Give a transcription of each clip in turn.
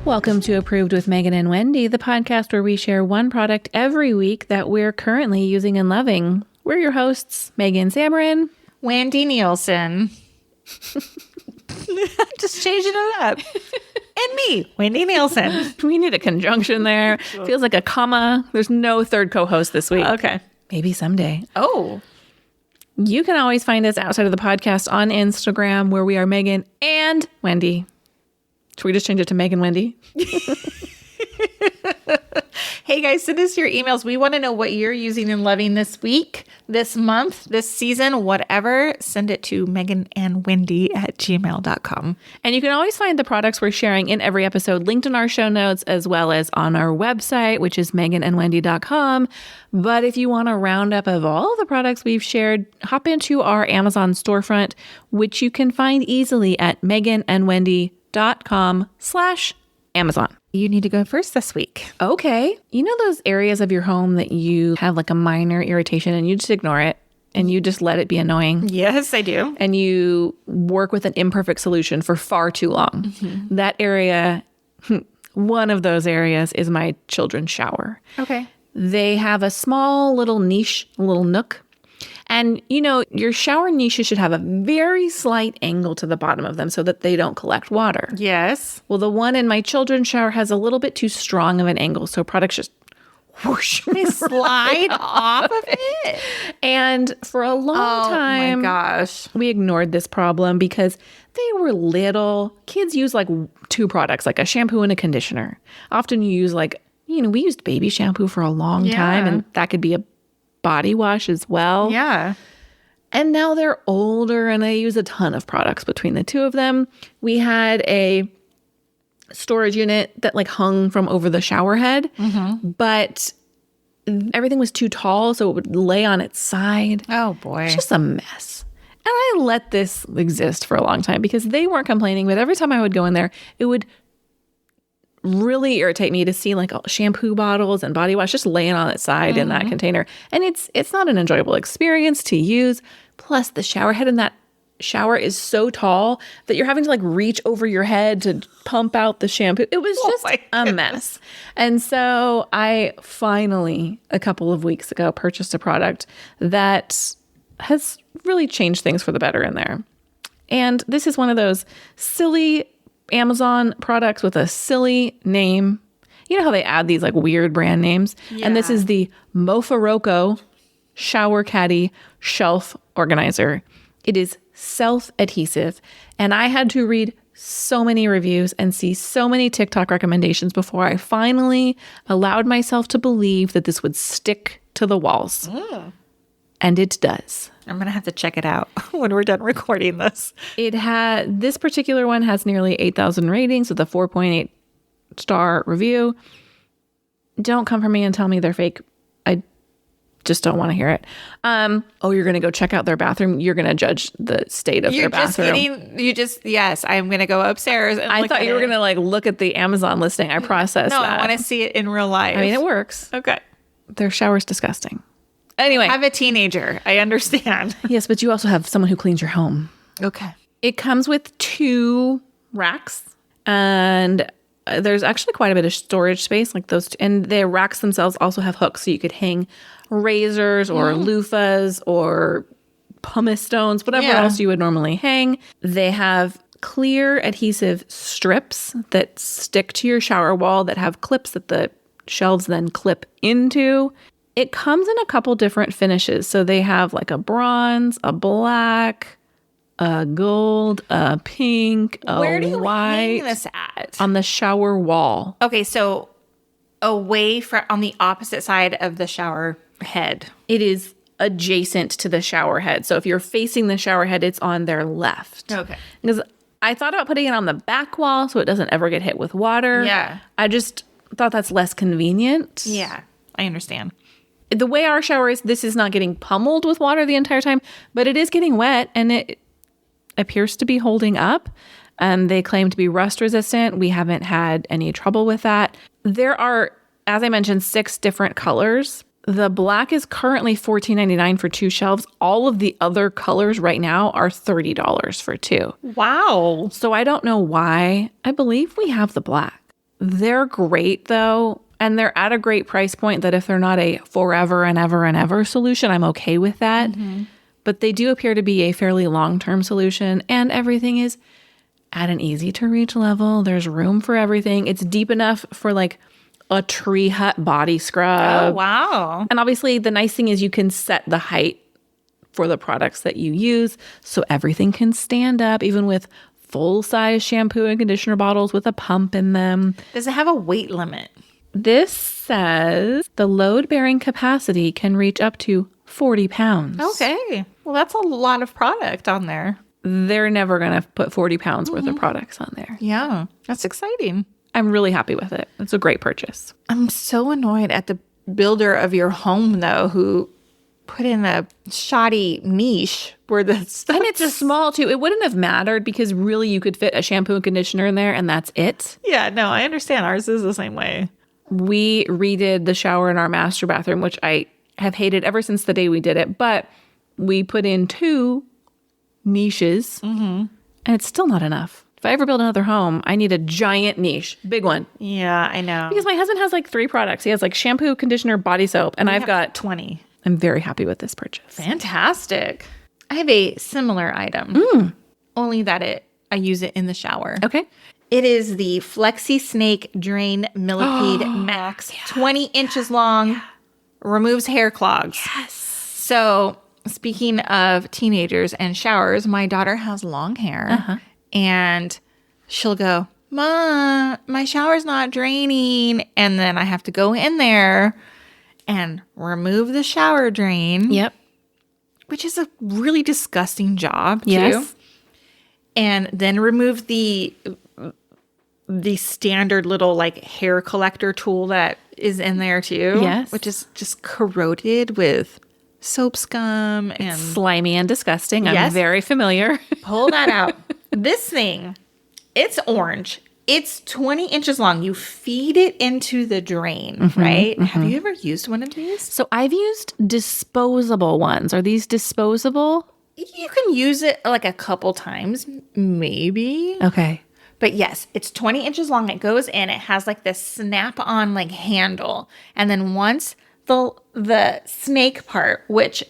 Welcome to Approved with Megan and Wendy, the podcast where we share one product every week that we're currently using and loving. We're your hosts, Megan Samarin, Wendy Nielsen. Just changing it up. And me, Wendy Nielsen. We need a conjunction there. Feels like a comma. There's no third co-host this week. Okay. Maybe someday. Oh. You can always find us outside of the podcast on Instagram, where we are Megan and Wendy. Should we just change it to Megan Wendy? Hey guys, send us your emails. We want to know what you're using and loving this week, this month, this season, whatever. Send it to meganandwendy@gmail.com. And you can always find the products we're sharing in every episode linked in our show notes, as well as on our website, which is meganandwendy.com. But if you want a roundup of all the products we've shared, hop into our Amazon storefront, which you can find easily at meganandwendy.com/Amazon. You need to go first this week. Okay. You know those areas of your home that you have like a minor irritation and you just ignore it and you just let it be annoying? Yes, I do. And you work with an imperfect solution for far too long. Mm-hmm. That area, one of those areas is my children's shower. Okay. They have a small little niche, little nook. And, you know, your shower niches should have a very slight angle to the bottom of them so that they don't collect water. Yes. Well, the one in my children's shower has a little bit too strong of an angle, so products just whoosh. They slide off of it. And for a long time, my gosh, we ignored this problem because they were little. Kids use like two products, like a shampoo and a conditioner. Often you use like, you know, we used baby shampoo for a long time, and that could be a body wash as well. Yeah. And now they're older and they use a ton of products between the two of them. We had a storage unit that like hung from over the shower head, but everything was too tall, so it would lay on its side. Oh boy. It's just a mess. And I let this exist for a long time because they weren't complaining, but every time I would go in there, it would really irritate me to see like shampoo bottles and body wash just laying on its side in that container. And it's not an enjoyable experience to use. Plus the shower head in that shower is so tall that you're having to like reach over your head to pump out the shampoo. It was just a mess. And so I finally, a couple of weeks ago, purchased a product that has really changed things for the better in there. And this is one of those silly Amazon products with a silly name. You know how they add these like weird brand names? Yeah. And this is the Moforoco Shower Caddy Shelf Organizer. It is self-adhesive. And I had to read so many reviews and see so many TikTok recommendations before I finally allowed myself to believe that this would stick to the walls. And it does. I'm going to have to check it out when we're done recording this. This particular one has nearly 8,000 ratings with a 4.8 star review. Don't come for me and tell me they're fake. I just don't want to hear it. You're going to go check out their bathroom. You're going to judge the state of their bathroom. Yes, I'm going to go upstairs and I thought you were going to like look at the Amazon listing. I processed that. No, I want to see it in real life. I mean, it works. Okay. Their shower's disgusting. Anyway. I have a teenager. I understand. Yes, but you also have someone who cleans your home. Okay. It comes with 2 racks, and there's actually quite a bit of storage space, like those. And the racks themselves also have hooks, so you could hang razors or loofahs or pumice stones, whatever else you would normally hang. They have clear adhesive strips that stick to your shower wall that have clips that the shelves then clip into. It comes in a couple different finishes. So they have like a bronze, a black, a gold, a pink, a white. Where do you hang this at? On the shower wall. Okay, so away from on the opposite side of the shower head. It is adjacent to the shower head. So if you're facing the shower head, it's on their left. Okay. Because I thought about putting it on the back wall so it doesn't ever get hit with water. Yeah. I just thought that's less convenient. Yeah, I understand. The way our shower is, this is not getting pummeled with water the entire time, but it is getting wet and it appears to be holding up. They claim to be rust resistant. We haven't had any trouble with that. There are, as I mentioned, 6 different colors. The black is currently $14.99 for 2 shelves. All of the other colors right now are $30 for 2. Wow. So I don't know why. I believe we have the black. They're great though. And they're at a great price point that if they're not a forever and ever and ever solution, I'm okay with that. But they do appear to be a fairly long-term solution, and everything is at an easy to reach level. There's room for everything. It's deep enough for like a tree hut body scrub. Oh, wow. And obviously the nice thing is you can set the height for the products that you use, so everything can stand up, even with full-size shampoo and conditioner bottles with a pump in them. Does it have a weight limit? This says the load-bearing capacity can reach up to 40 pounds. Okay. Well, that's a lot of product on there. They're never going to put 40 pounds worth of products on there. Yeah. That's exciting. I'm really happy with it. It's a great purchase. I'm so annoyed at the builder of your home, though, who put in a shoddy niche where the stuff... And it's a small, too. It wouldn't have mattered because really you could fit a shampoo and conditioner in there and that's it. Yeah, no, I understand. Ours is the same way. We redid the shower in our master bathroom, which I have hated ever since the day we did it. But we put in 2 niches and it's still not enough. If I ever build another home, I need a giant niche, big one. Yeah, I know. Because my husband has like 3 products. He has like shampoo, conditioner, body soap, and I've got 20. I'm very happy with this purchase. Fantastic. I have a similar item, only that I use it in the shower. Okay. It is the FlexiSnake Drain Millipede MAX, 20 inches long, removes hair clogs. Yes. So speaking of teenagers and showers, my daughter has long hair and she'll go, "Mom, my shower's not draining." And then I have to go in there and remove the shower drain. Yep. Which is a really disgusting job, too. Yes. And then remove the standard little like hair collector tool that is in there too. Yes. Which is just corroded with soap scum and Slimy and disgusting. I'm Yes. very familiar. pull that out. This thing, it's orange. It's 20 inches long. You feed it into the drain, right? Have you ever used one of these? So I've used disposable ones. Are these disposable? You can use it like a couple times, maybe. Okay. But yes, it's 20 inches long. It goes in. It has like this snap-on like handle. And then once the snake part, which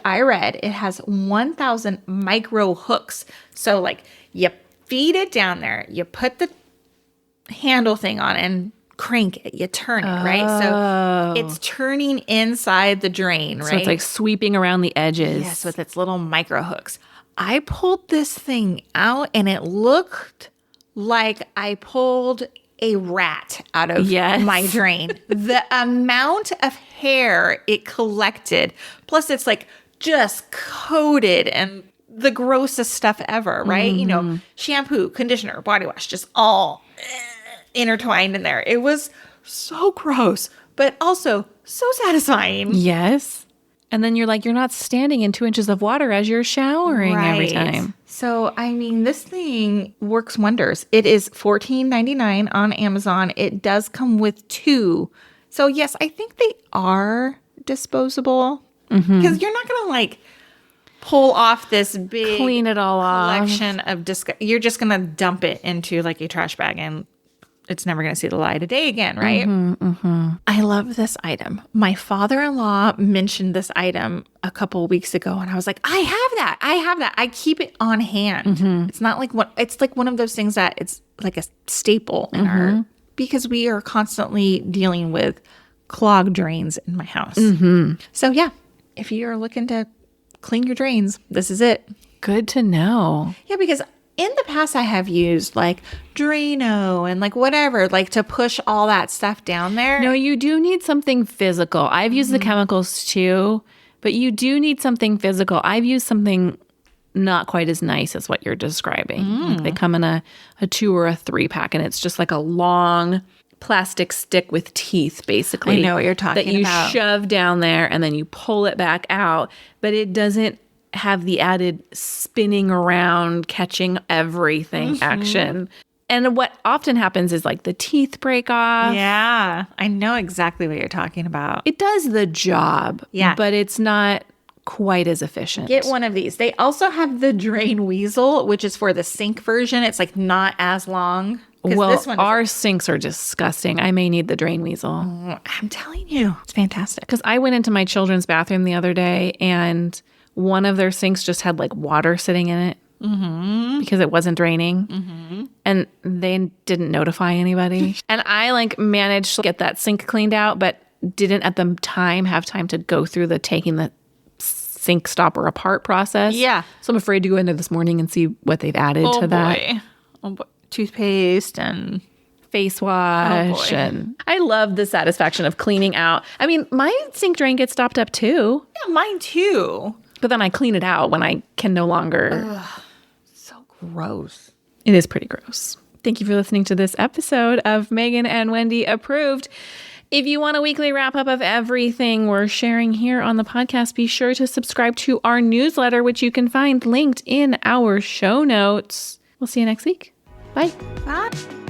I read, it has 1,000 micro hooks. So like you feed it down there, you put the handle thing on and crank it, you turn it, right? So it's turning inside the drain, right? So it's like sweeping around the edges. Yes, with its little micro hooks. I pulled this thing out and it looked like I pulled a rat out of my drain. The amount of hair it collected, plus it's like just coated and the grossest stuff ever, right? You know, shampoo, conditioner, body wash, just all intertwined in there. It was so gross, but also so satisfying. Yes. And then you're not standing in 2 inches of water as you're showering every Right. time. So, I mean, this thing works wonders. It is $14.99 on Amazon. It does come with 2. So, yes, I think they are disposable because you're not going to like pull off this big Clean it all off. collection of you're just going to dump it into like a trash bag and it's never going to see the light of day again, right? I love this item. My father-in-law mentioned this item a couple of weeks ago, and I was like, I have that. I keep it on hand. It's not like it's like one of those things that it's like a staple in our, because we are constantly dealing with clogged drains in my house. So yeah, if you're looking to clean your drains, this is it. Good to know. Yeah, because in the past I have used like Drano and like whatever, like to push all that stuff down there. No, you do need something physical. I've used the chemicals too, but you do need something physical. I've used something not quite as nice as what you're describing. Like they come in a 2 or a 3 pack, and it's just like a long plastic stick with teeth, basically. I know what you're talking that you about. shove down there, and then you pull it back out, but it doesn't have the added spinning around, catching everything action. And what often happens is like the teeth break off. Yeah, I know exactly what you're talking about. It does the job, but it's not quite as efficient. Get one of these. They also have the Drain Weasel, which is for the sink version. It's like not as long. Well, this one our sinks are disgusting. I may need the drain Weasel. I'm telling you, it's fantastic. Because I went into my children's bathroom the other day and one of their sinks just had like water sitting in it because it wasn't draining. And they didn't notify anybody. And I like managed to get that sink cleaned out, but didn't at the time have time to go through the taking the sink stopper apart process. Yeah. So I'm afraid to go in there this morning and see what they've added to that. Oh boy. Toothpaste and face wash. And I love the satisfaction of cleaning out. I mean, my sink drain gets stopped up too. yeah, mine too. But then I clean it out when I can no longer. So gross. It is pretty gross. Thank you for listening to this episode of Megan and Wendy Approved. If you want a weekly wrap up of everything we're sharing here on the podcast, be sure to subscribe to our newsletter, which you can find linked in our show notes. We'll see you next week. Bye. Bye.